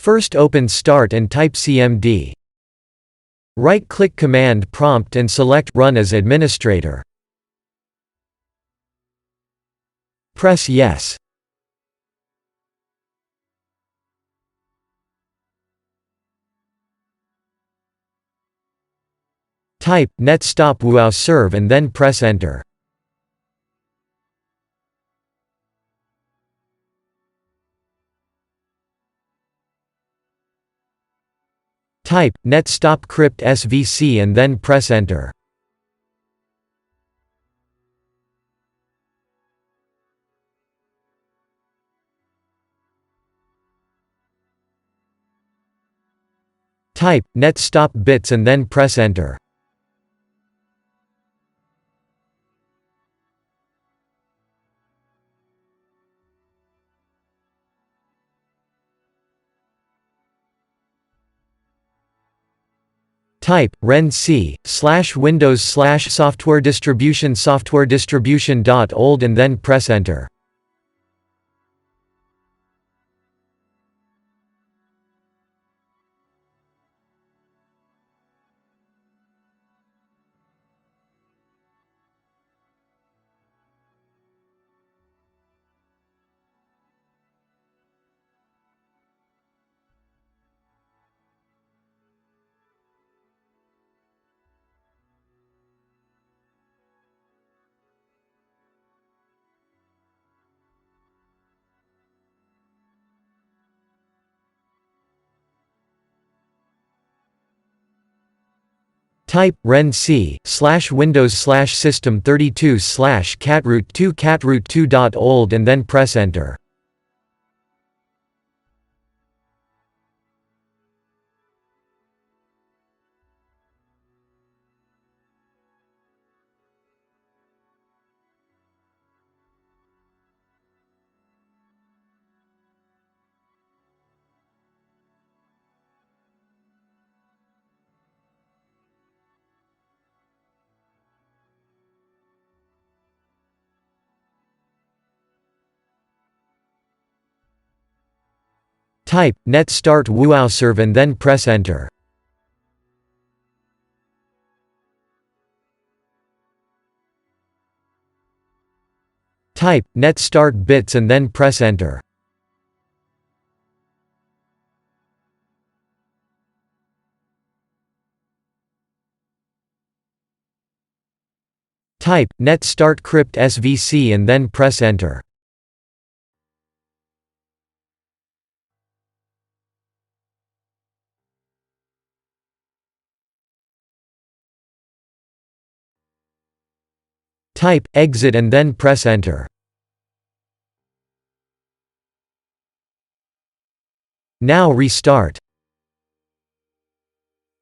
First open Start and type cmd. Right-click Command Prompt and select Run as administrator. Press Yes. Type netstop wuauserv and then press Enter. Type netstop cryptSvc and then press Enter. Type netstop bits and then press Enter. Type Ren C /Windows /SoftwareDistribution SoftwareDistribution.old and then press Enter. Type Ren C /Windows /System32 /catroot2catroot2.old and then press Enter. Type net start wuauserv and then press Enter. Type net start bits and then press Enter. Type net start cryptSvc and then press Enter. Type exit and then press Enter. Now restart.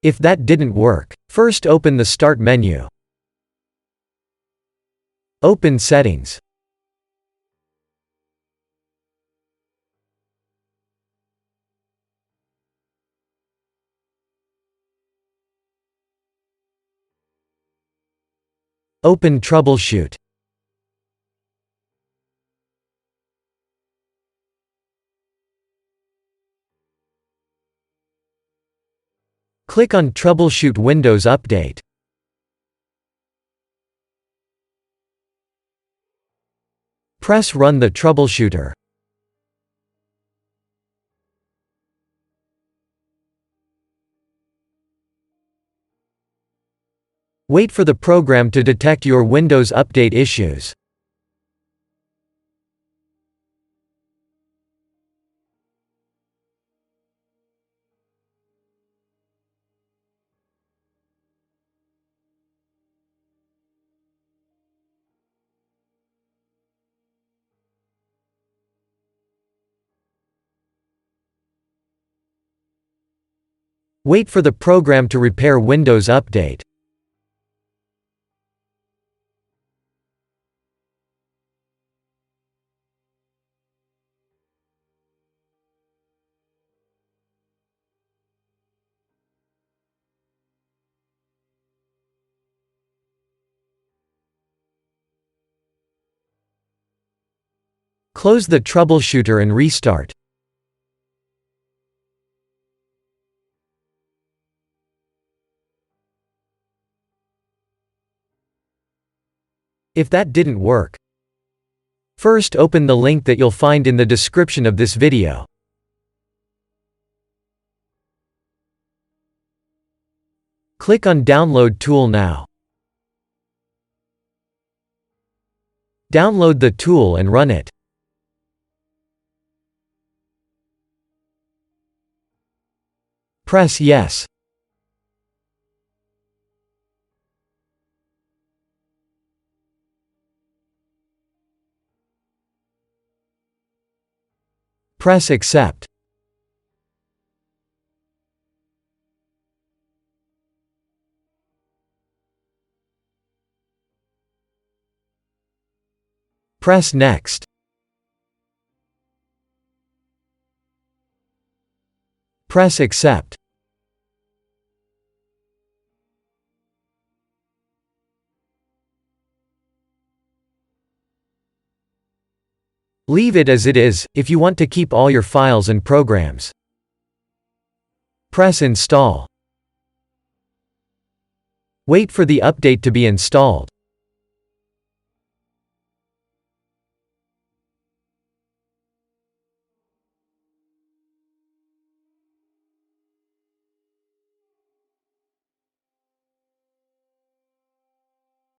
If that didn't work, first open the Start menu. Open Settings. Open Troubleshoot. Click on Troubleshoot Windows Update. Press Run the troubleshooter. Wait for the program to detect your Windows Update issues. Wait for the program to repair Windows Update. Close the troubleshooter and restart. If that didn't work, first open the link that you'll find in the description of this video. Click on Download Tool now. Download the tool and run it. Press Yes. Press Accept. Press Next. Press Accept. Leave it as it is, if you want to keep all your files and programs. Press Install. Wait for the update to be installed.